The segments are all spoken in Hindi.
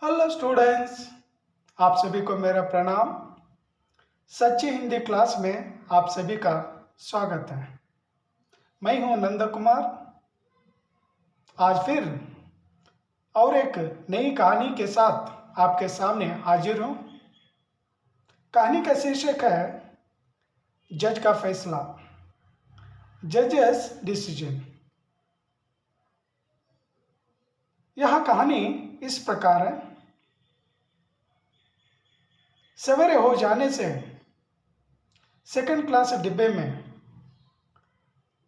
हेलो स्टूडेंट्स, आप सभी को मेरा प्रणाम। सच्ची हिंदी क्लास में आप सभी का स्वागत है। मैं हूं नंद कुमार। आज फिर और एक नई कहानी के साथ आपके सामने हाजिर हूं। कहानी का शीर्षक है जज का फैसला, जजेस डिसीजन। यह कहानी इस प्रकार है। सवेरे हो जाने से सेकंड क्लास डिब्बे में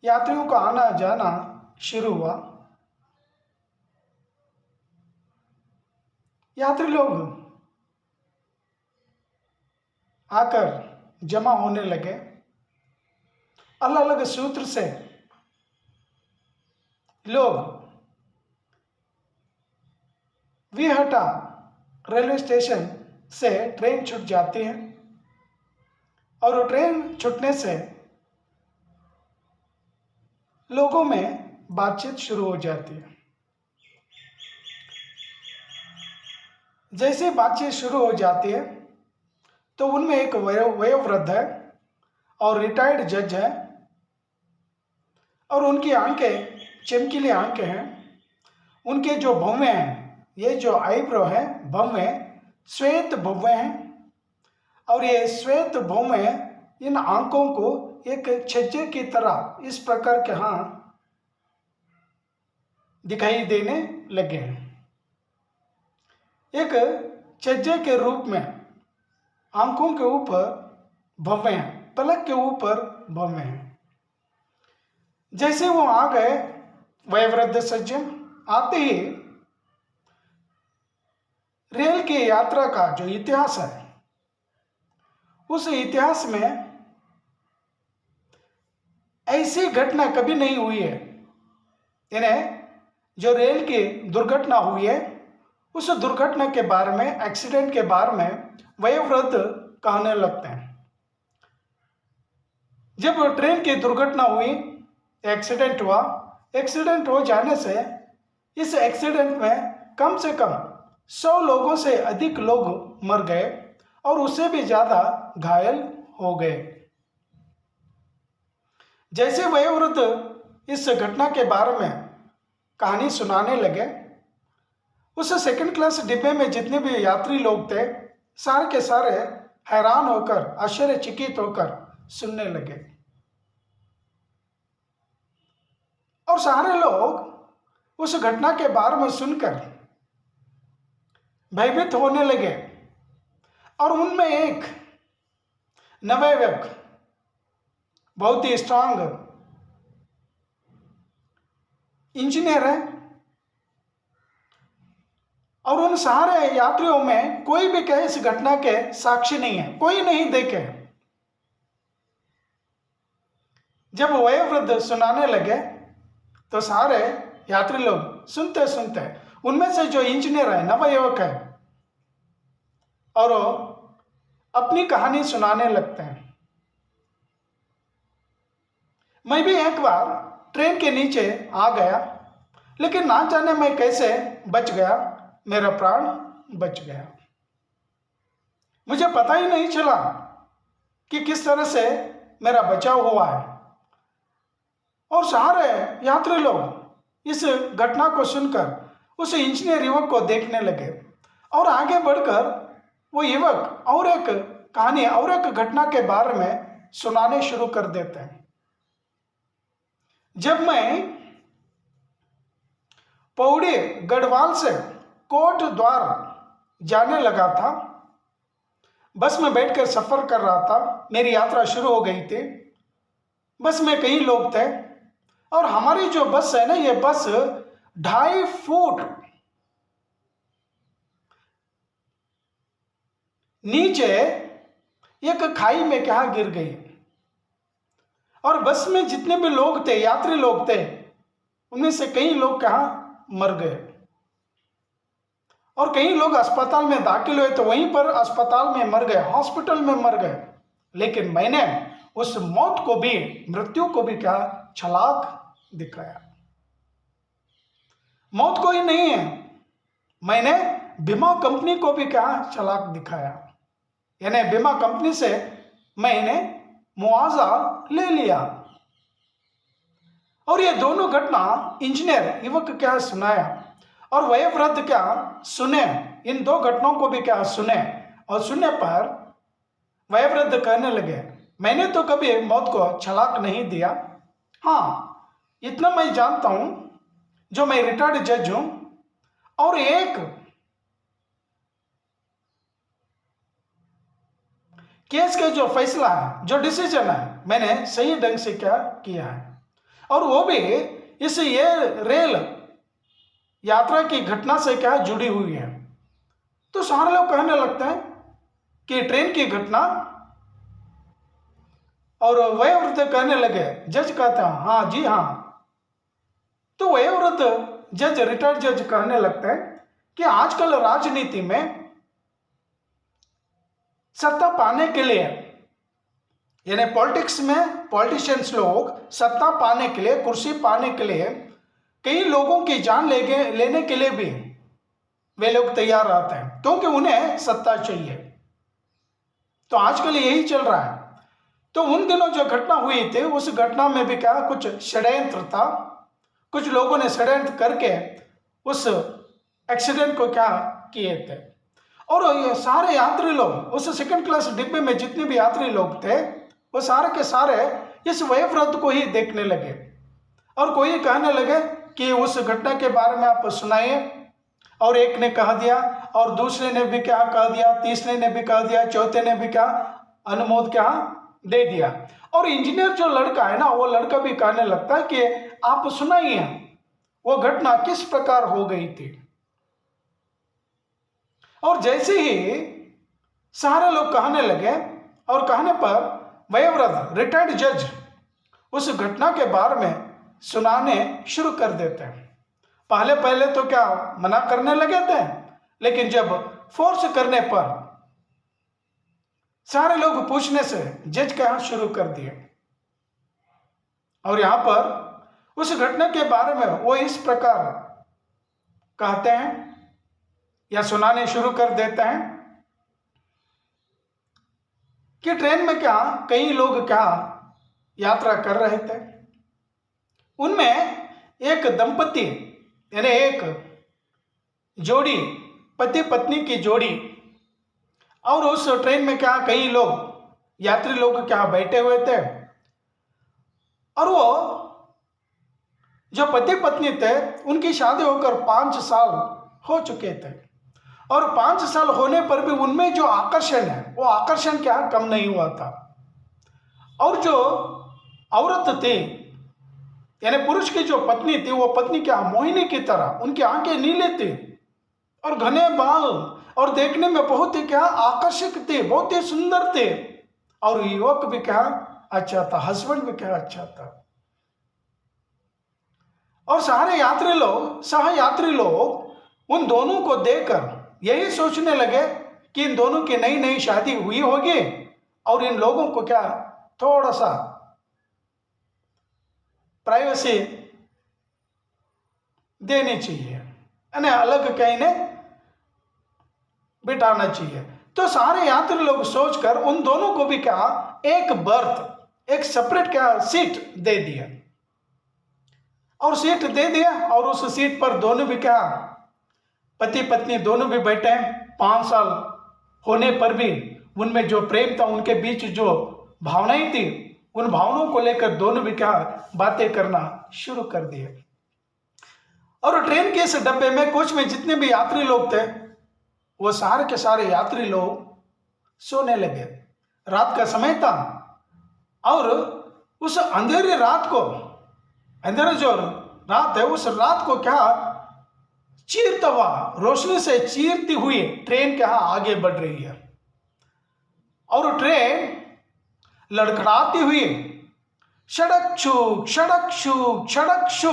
यात्रियों का आना जाना शुरू हुआ। यात्री लोग आकर जमा होने लगे। अलग अलग सूत्र से लोग वीहटा रेलवे स्टेशन से ट्रेन छूट जाती है और ट्रेन छूटने से लोगों में बातचीत शुरू हो जाती है। जैसे बातचीत शुरू हो जाती है तो उनमें एक वयोवृद्ध है और रिटायर्ड जज है और उनकी आंखें चमकीली आंखें हैं। उनके जो भौवें हैं, ये जो आईब्रो है भौवें श्वेत भौवें हैं और ये श्वेत भौवें इन आंखों को एक छज्जे की तरह इस प्रकार के यहाँ दिखाई देने लगे हैं। एक छज्जे के रूप में आंखों के ऊपर भौवें हैं, पलक के ऊपर भौवें हैं। जैसे वो आ गए वयोवृद्ध सज्जन, आते ही रेल की यात्रा का जो इतिहास है उस इतिहास में ऐसी घटना कभी नहीं हुई है। इन्हें जो रेल की दुर्घटना हुई है उस दुर्घटना के बारे में, एक्सीडेंट के बारे में वयोवृद्ध कहने लगते हैं। जब ट्रेन की दुर्घटना हुई, एक्सीडेंट हुआ, एक्सीडेंट हो जाने से इस एक्सीडेंट में कम से कम 100 लोगों से अधिक लोग मर गए और उससे भी ज़्यादा घायल हो गए। जैसे वयोवृद्ध इस घटना के बारे में कहानी सुनाने लगे, उस सेकंड क्लास डिब्बे में जितने भी यात्री लोग थे सारे के सारे हैरान होकर, आश्चर्यचकित होकर सुनने लगे और सारे लोग उस घटना के बारे में सुनकर भयभीत होने लगे। और उनमें एक नवयुवक बहुत ही स्ट्रांग इंजीनियर है और उन सारे यात्रियों में कोई भी कहे इस घटना के साक्षी नहीं है, कोई नहीं देखे। जब वयोवृद्ध सुनाने लगे तो सारे यात्री लोग सुनते सुनते, उनमें से जो इंजीनियर है, नवयुवक है, और वो अपनी कहानी सुनाने लगते हैं। मैं भी एक बार ट्रेन के नीचे आ गया, लेकिन ना जाने मैं कैसे बच गया, मेरा प्राण बच गया। मुझे पता ही नहीं चला कि किस तरह से मेरा बचाव हुआ है। और सारे यात्री लोग इस घटना को सुनकर उस इंजीनियर युवक को देखने लगे और आगे बढ़कर वो युवक और एक कहानी और एक घटना के बारे में सुनाने शुरू कर देते हैं। जब मैं पौड़ी गढ़वाल से कोट द्वार जाने लगा था, बस में बैठकर सफर कर रहा था, मेरी यात्रा शुरू हो गई थी। बस में कई लोग थे और हमारी जो बस है ना, ये बस 2.5 फुट नीचे एक खाई में कहाँ गिर गई और बस में जितने भी लोग थे, यात्री लोग थे, उनमें से कई लोग कहाँ मर गए और कई लोग अस्पताल में दाखिल हुए तो वहीं पर अस्पताल में मर गए, हॉस्पिटल में मर गए। लेकिन मैंने उस मौत को भी, मृत्यु को भी क्या छलाक दिखाया। मौत कोई नहीं है, मैंने बीमा कंपनी को भी क्या चालाक दिखाया, यानी बीमा कंपनी से मैंने मुआवजा ले लिया। और ये दोनों घटना इंजीनियर युवक क्या सुनाया और वयोवृद्ध क्या सुने, इन दो घटनाओं को भी क्या सुने, और सुनने पर वयोवृद्ध कहने लगे, मैंने तो कभी मौत को छलाक नहीं दिया। हाँ, इतना मैं जानता हूं, जो मैं रिटायर्ड जज हूं और एक केस के जो फैसला है, जो डिसीजन है, मैंने सही ढंग से क्या किया है, और वो भी इस ये रेल यात्रा की घटना से क्या जुड़ी हुई है। तो सारे लोग कहने लगते हैं कि ट्रेन की घटना, और वयोवृद्ध कहने लगे, जज कहते हैं हाँ जी हाँ। तो वयोवृद्ध जज, रिटायर्ड जज कहने लगते हैं कि आजकल राजनीति में सत्ता पाने के लिए, यानी पॉलिटिक्स में पॉलिटिशियंस लोग सत्ता पाने के लिए, कुर्सी पाने के लिए, कई लोगों की जान लेने के लिए भी वे लोग तैयार रहते हैं, क्योंकि उन्हें सत्ता चाहिए। तो आजकल यही चल रहा है। तो उन दिनों जो घटना हुई थी, उस घटना में भी क्या कुछ षड्यंत्र था, कुछ लोगों ने षड्यंत्र करके उस एक्सीडेंट को क्या किए थे। और ये सारे यात्री लोग, उस सेकंड क्लास डिब्बे में जितने भी यात्री लोग थे, वो सारे के सारे इस वयोवृद्ध को ही देखने लगे, और कोई कहने लगे कि उस घटना के बारे में आप सुनाइए। और एक ने कह दिया, और दूसरे ने भी क्या कह दिया, तीसरे ने भी कह दिया, चौथे ने भी क्या अनुमोद क्या दे दिया। और इंजीनियर जो लड़का है ना, वो लड़का भी कहने लगता है कि आप सुनाइए वो घटना किस प्रकार हो गई थी। और जैसे ही सारे लोग कहने लगे, और कहने पर वयोवृद्ध रिटायर्ड जज उस घटना के बारे में सुनाने शुरू कर देते हैं। पहले पहले तो क्या मना करने लगे थे, लेकिन जब फोर्स करने पर सारे लोग पूछने से जज कहना शुरू कर दिए। और यहां पर उस घटना के बारे में वो इस प्रकार कहते हैं या सुनाने शुरू कर देते हैं कि ट्रेन में क्या कई लोग क्या यात्रा कर रहे थे। उनमें एक दंपति, यानी एक जोड़ी, पति पत्नी की जोड़ी, और उस ट्रेन में क्या कई लोग यात्री लोग क्या बैठे हुए थे। और वो जो पति पत्नी थे, उनकी शादी होकर 5 साल हो चुके थे, और 5 साल होने पर भी उनमें जो आकर्षण है, वो आकर्षण क्या कम नहीं हुआ था। और जो औरत थी, यानी पुरुष की जो पत्नी थी, वो पत्नी क्या मोहिनी की तरह, उनकी आंखें नीले थी और घने बाल, और देखने में बहुत ही क्या आकर्षक थे, बहुत ही सुंदर थे। और युवक भी क्या अच्छा था, हस्बैंड भी क्या अच्छा था। और सारे यात्री लोग, सह यात्री लोग उन दोनों को देखकर यही सोचने लगे कि इन दोनों की नई नई शादी हुई होगी, और इन लोगों को क्या थोड़ा सा प्राइवेसी देनी चाहिए, यानी अलग कहीं ने बिठाना चाहिए। तो सारे यात्री लोग सोचकर उन दोनों को भी क्या एक बर्थ, एक सेपरेट क्या सीट दे दिया, और सीट दे दिया। और उस सीट पर दोनों भी क्या पति पत्नी दोनों भी बैठे हैं। 5 साल होने पर भी उनमें जो प्रेम था, उनके बीच जो भावनाएं थी, उन भावनाओं को लेकर दोनों भी क्या बातें करना शुरू कर दिए। और ट्रेन के इस डब्बे में, कोच में जितने भी यात्री लोग थे, वो सारे के सारे यात्री लोग सोने लगे। रात का समय था, और उस अंधेरी रात को, अंधेरी जो रात है, उस रात को क्या चीरता हुआ, रोशनी से चीरती हुई ट्रेन क्या आगे बढ़ रही है। और ट्रेन लड़खड़ाती हुई सड़क छू सड़क छू सड़क छू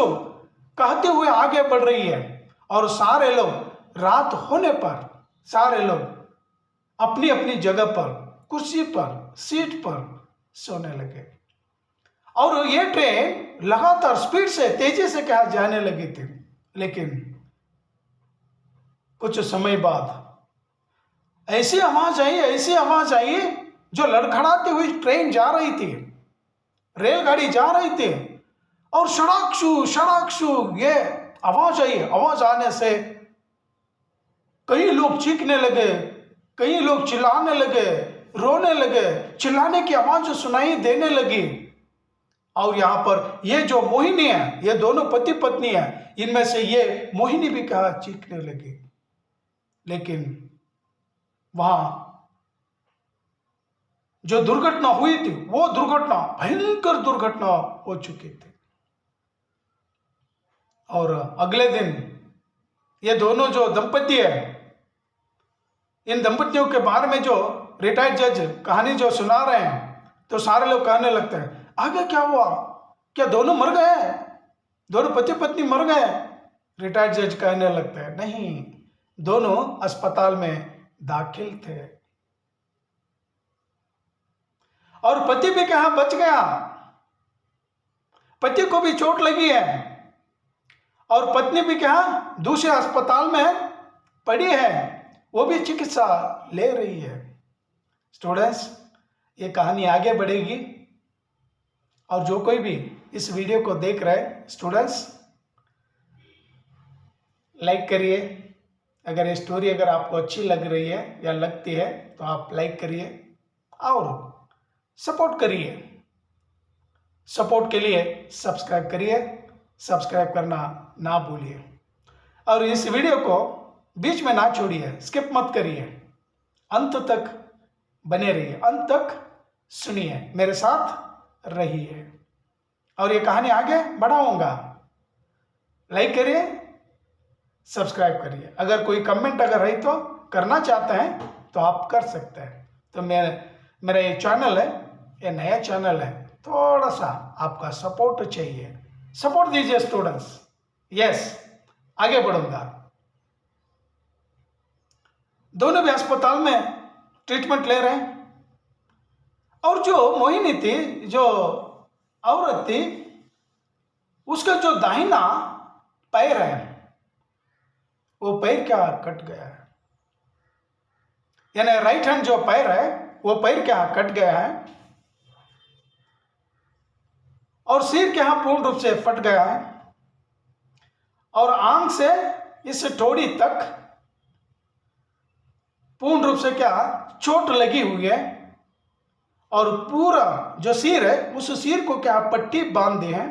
कहते हुए आगे बढ़ रही है। और सारे लोग रात होने पर, सारे लोग अपनी अपनी जगह पर, कुर्सी पर, सीट पर सोने लगे। और ये ट्रेन लगातार स्पीड से, तेजी से क्या जाने लगी थी। लेकिन कुछ समय बाद ऐसी आवाज आई जो लड़खड़ाती हुई ट्रेन जा रही थी, रेलगाड़ी जा रही थी, और शड़ाक्षू ये आवाज आई। आवाज आने से कई लोग चीखने लगे, कई लोग चिल्लाने लगे, रोने लगे, चिल्लाने की आवाज सुनाई देने लगी। और यहां पर ये जो मोहिनी है, ये दोनों पति पत्नी है, इनमें से ये मोहिनी भी कहा चीखने लगी। लेकिन वहां जो दुर्घटना हुई थी, वो दुर्घटना भयंकर दुर्घटना हो चुकी थी। और अगले दिन ये दोनों जो दंपति है, इन दंपतियों के बारे में जो रिटायर्ड जज कहानी जो सुना रहे हैं, तो सारे लोग कहने लगते हैं आगे क्या हुआ, क्या दोनों मर गए, दोनों पति पत्नी मर गए। रिटायर्ड जज कहने लगते हैं नहीं, दोनों अस्पताल में दाखिल थे, और पति भी कहां बच गया, पति को भी चोट लगी है, और पत्नी भी कहां दूसरे अस्पताल में पड़ी है, वो भी चिकित्सा ले रही है। स्टूडेंट्स, ये कहानी आगे बढ़ेगी, और जो कोई भी इस वीडियो को देख रहे हैं स्टूडेंट्स, लाइक करिए। अगर ये स्टोरी अगर आपको अच्छी लग रही है या लगती है तो आप लाइक करिए और सपोर्ट करिए। सपोर्ट के लिए सब्सक्राइब करिए, सब्सक्राइब करना ना भूलिए, और इस वीडियो को बीच में ना छोड़िए, स्किप मत करिए, अंत तक बने रहिए, अंत तक सुनिए, मेरे साथ रहिए, और ये कहानी आगे बढ़ाऊंगा। लाइक करिए, सब्सक्राइब करिए। अगर कोई कमेंट अगर है तो करना चाहते हैं तो आप कर सकते हैं। तो मेरा ये चैनल है, ये नया चैनल है, थोड़ा सा आपका सपोर्ट चाहिए, सपोर्ट दीजिए स्टूडेंट्स। यस, आगे बढ़ूंगा। दोनों भी अस्पताल में ट्रीटमेंट ले रहे हैं, और जो मोहिनी थी, जो औरत थी, उसका जो दाहिना पैर है, वो पैर क्या कट गया है, यानी राइट हैंड जो पैर है, वो पैर क्या कट गया है, और सिर क्या पूर्ण रूप से फट गया है, और आंख से इस ठोड़ी तक पूर्ण रूप से क्या चोट लगी हुई है, और पूरा जो सिर है, उस सिर को क्या पट्टी बांध दी है,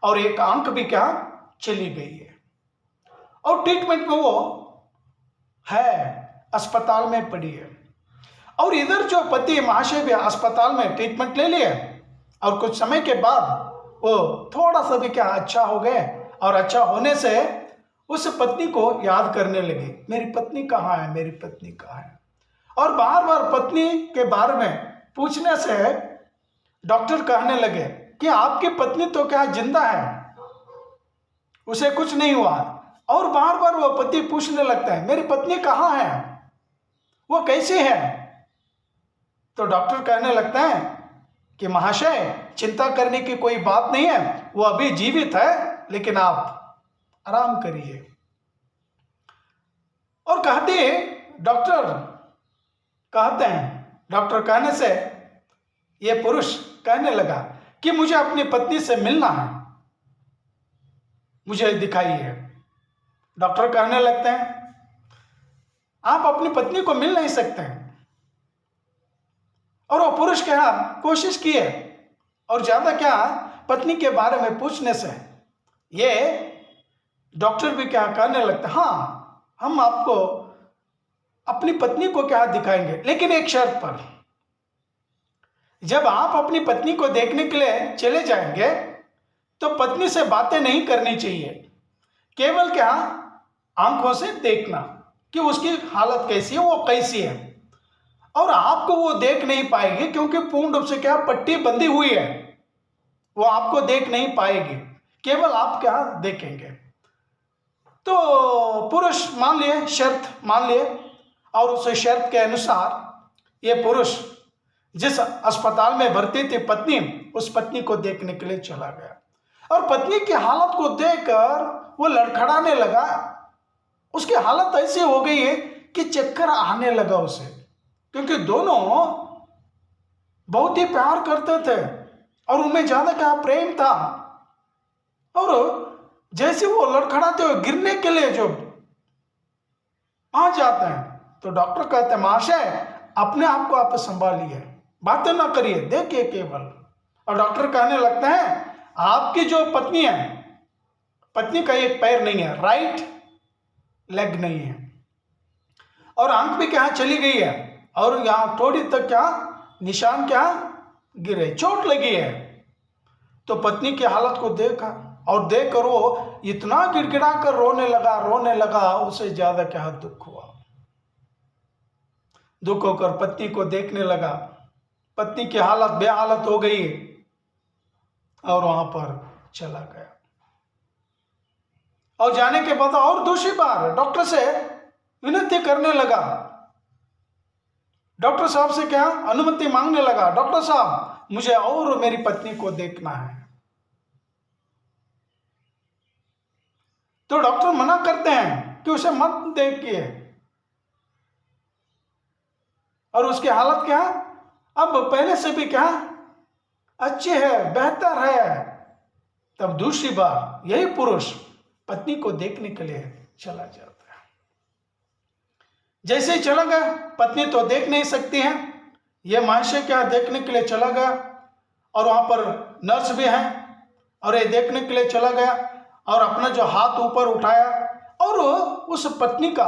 और एक आंख भी क्या चली गई है, और ट्रीटमेंट में वो है, अस्पताल में पड़ी है। और इधर जो पति महाशय भी अस्पताल में ट्रीटमेंट ले लिए, और कुछ समय के बाद वो थोड़ा सा भी क्या अच्छा हो गए, और अच्छा होने से उस पत्नी को याद करने लगे, मेरी पत्नी कहाँ है, मेरी पत्नी कहाँ है। और बार बार पत्नी के बारे में पूछने से डॉक्टर कहने लगे कि आपकी पत्नी तो क्या जिंदा है, उसे कुछ नहीं हुआ। और बार बार वो पति पूछने लगता है मेरी पत्नी कहाँ है, वो कैसी है। तो डॉक्टर कहने लगता है कि महाशय, चिंता करने की कोई बात नहीं है, वो अभी जीवित है, लेकिन आप आराम करिए। और डॉक्टर कहने से ये पुरुष कहने लगा कि मुझे अपनी पत्नी से मिलना है, मुझे दिखाइए। डॉक्टर कहने लगते हैं आप अपनी पत्नी को मिल नहीं सकते हैं। और वो पुरुष क्या कोशिश किए, और ज्यादा क्या पत्नी के बारे में पूछने से ये डॉक्टर भी क्या कहने लगते, हाँ हम आपको अपनी पत्नी को क्या दिखाएंगे, लेकिन एक शर्त पर, जब आप अपनी पत्नी को देखने के लिए चले जाएंगे तो पत्नी से बातें नहीं करनी चाहिए, केवल क्या आंखों से देखना कि उसकी हालत कैसी है, वो कैसी है। और आपको वो देख नहीं पाएगी क्योंकि पूर्ण रूप से क्या पट्टी बंधी हुई है, वो आपको देख नहीं पाएगी, केवल आप क्या देखेंगे। तो पुरुष मान लिए, शर्त मान लिए, और उस शर्त के अनुसार ये पुरुष जिस अस्पताल में भर्ती थी पत्नी, उस पत्नी को देखने के लिए चला गया। और पत्नी की हालत को देखकर वो लड़खड़ाने लगा, उसकी हालत ऐसी हो गई है कि चक्कर आने लगा उसे, क्योंकि दोनों बहुत ही प्यार करते थे और उनमें ज्यादा क्या प्रेम था। और जैसे वो लड़खड़ाते हुए गिरने के लिए जो आ जाते हैं तो डॉक्टर कहते हैं, महाशय अपने आप को आप संभालिए, बातें ना करिए, देखिए केवल। और डॉक्टर कहने लगते हैं, आपकी जो पत्नी है, पत्नी का एक पैर नहीं है, राइट लेग नहीं है, और आंख भी क्या चली गई है, और यहां थोड़ी तक क्या निशान क्या गिरे, चोट लगी है। तो पत्नी की हालत को देखा और देखकर वो इतना गिड़गिड़ा कर रोने लगा, उसे ज्यादा क्या दुख हुआ। दुख होकर पत्नी को देखने लगा, पत्नी की हालत बेहालत हो गई और वहां पर चला गया। और जाने के बाद और दूसरी बार डॉक्टर से विनती करने लगा, डॉक्टर साहब से क्या अनुमति मांगने लगा, डॉक्टर साहब मुझे और मेरी पत्नी को देखना है। तो डॉक्टर मना करते हैं कि उसे मत देखिए, और उसकी हालत क्या अब पहले से भी क्या अच्छी है, बेहतर है। तब दूसरी बार यही पुरुष पत्नी को देखने के लिए चला जाता है। जैसे ही चला गया, पत्नी तो देख नहीं सकती है, यह महाशय क्या देखने के लिए चला गया, और वहां पर नर्स भी है, और ये देखने के लिए चला गया और अपना जो हाथ ऊपर उठाया और उस पत्नी का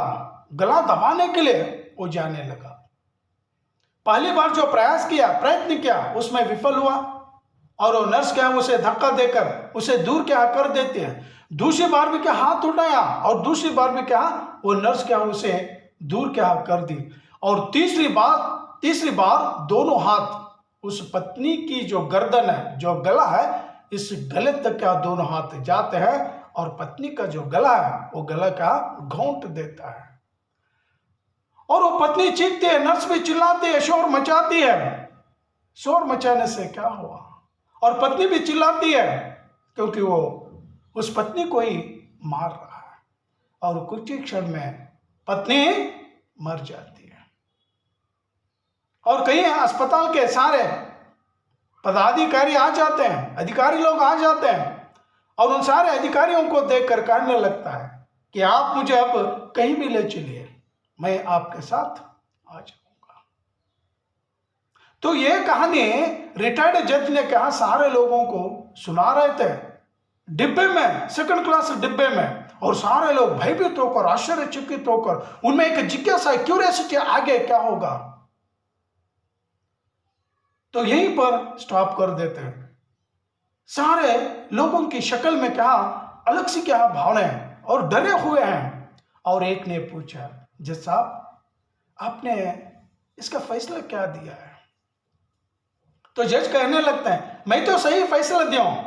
गला दबाने के लिए वो जाने लगा। पहली बार जो प्रयत्न किया उसमें विफल हुआ, और वो नर्स क्या उसे धक्का देकर उसे दूर क्या कर देती है। दूसरी बार भी क्या हाथ उठाया, और दूसरी बार भी क्या वो नर्स क्या उसे दूर क्या कर दी, और तीसरी बार दोनों हाथ उस पत्नी की जो गर्दन है, जो गला है, इस गले तक क्या दोनों हाथ जाते हैं, और पत्नी का जो गला है वो गला का घोंट देता है। और वो पत्नी चीखती है, नर्स भी चिल्लाती है, शोर मचाती है। शोर मचाने से क्या हुआ, और पत्नी भी चिल्लाती है, क्योंकि वो उस पत्नी को ही मार रहा है, और कुछ ही क्षण में पत्नी मर जाती है। और कहीं अस्पताल के सारे पदाधिकारी आ जाते हैं, अधिकारी लोग आ जाते हैं, और उन सारे अधिकारियों को देखकर कहने लगता है कि आप मुझे अब कहीं भी ले चलिए, मैं आपके साथ आ जाऊंगा। तो ये कहानी रिटायर्ड जज ने कहा सारे लोगों को सुना रहे थे डिब्बे में, सेकंड क्लास डिब्बे में, और सारे लोग भयभीत होकर, आश्चर्यचकित होकर, उनमें एक जिज्ञासा, क्यूरियोसिटी, आगे क्या होगा। तो यहीं पर स्टॉप कर देते हैं। सारे लोगों की शक्ल में क्या अलग सी क्या भावनाएं और डरे हुए हैं। और एक ने पूछा, जज साहब आपने इसका फैसला क्या दिया है? तो जज कहने लगते हैं, मैं तो सही फैसला दिया हूं,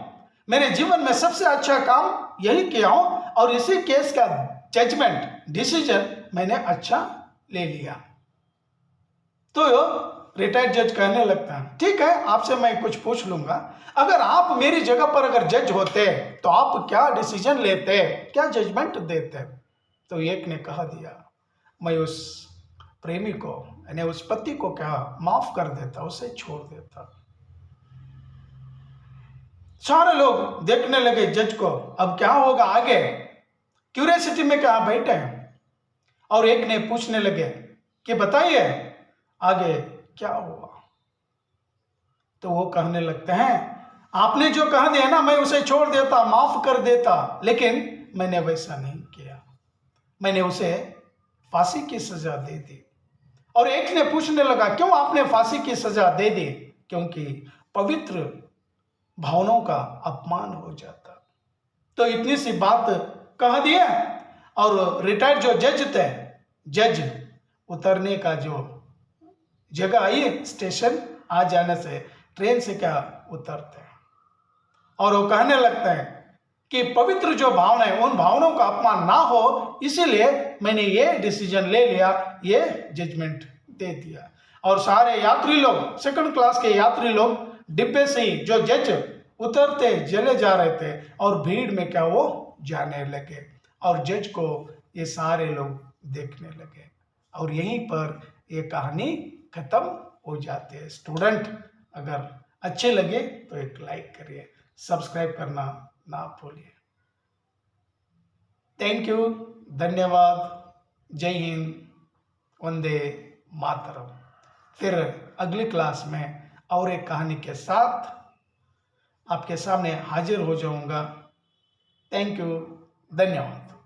मेरे जीवन में सबसे अच्छा काम यही किया हूं, और इसी केस का जजमेंट डिसीजन मैंने अच्छा ले लिया। तो रिटायर्ड जज कहने लगता है, ठीक है आपसे मैं कुछ पूछ लूंगा, अगर आप मेरी जगह पर अगर जज होते तो आप क्या डिसीजन लेते, क्या जजमेंट देते? तो एक ने कहा दिया, मैं उस प्रेमी को यानी उस पति को क्या माफ कर देता, उसे छोड़ देता। सारे लोग देखने लगे जज को, अब क्या होगा आगे, क्यूरियोसिटी में क्या बैठे हैं। और एक ने पूछने लगे कि बताइए आगे क्या हुआ? तो वो कहने लगते हैं, आपने जो कहा दिया ना, मैं उसे छोड़ देता, माफ कर देता, लेकिन मैंने वैसा नहीं किया, मैंने उसे फांसी की सजा दे दी। और एक ने पूछने लगा, क्यों आपने फांसी की सजा दे दी? क्योंकि पवित्र भावनाओं का अपमान हो जाता। तो इतनी सी बात कह दिया, और रिटायर्ड जो जज थे, जज उतरने का जो जगह आई, स्टेशन आ जाने से ट्रेन से क्या उतरते हैं, और वो कहने लगते हैं कि पवित्र जो भावना है, उन भावनाओं का अपमान ना हो, इसीलिए मैंने ये डिसीजन ले लिया, ये जजमेंट दे दिया। और सारे यात्री लोग, सेकंड क्लास के यात्री लोग डिब्बे से ही जो जज उतरते चले जा रहे थे, और भीड़ में क्या वो जाने लगे, और जज को ये सारे लोग देखने लगे और यहीं पर ये कहानी खत्म हो जाती है। स्टूडेंट अगर अच्छे लगे तो एक लाइक करिए, सब्सक्राइब करना ना भूलिए। थैंक यू, धन्यवाद, जय हिंद, वंदे मातरम। फिर अगली क्लास में और एक कहानी के साथ आपके सामने हाजिर हो जाऊंगा। थैंक यू, धन्यवाद।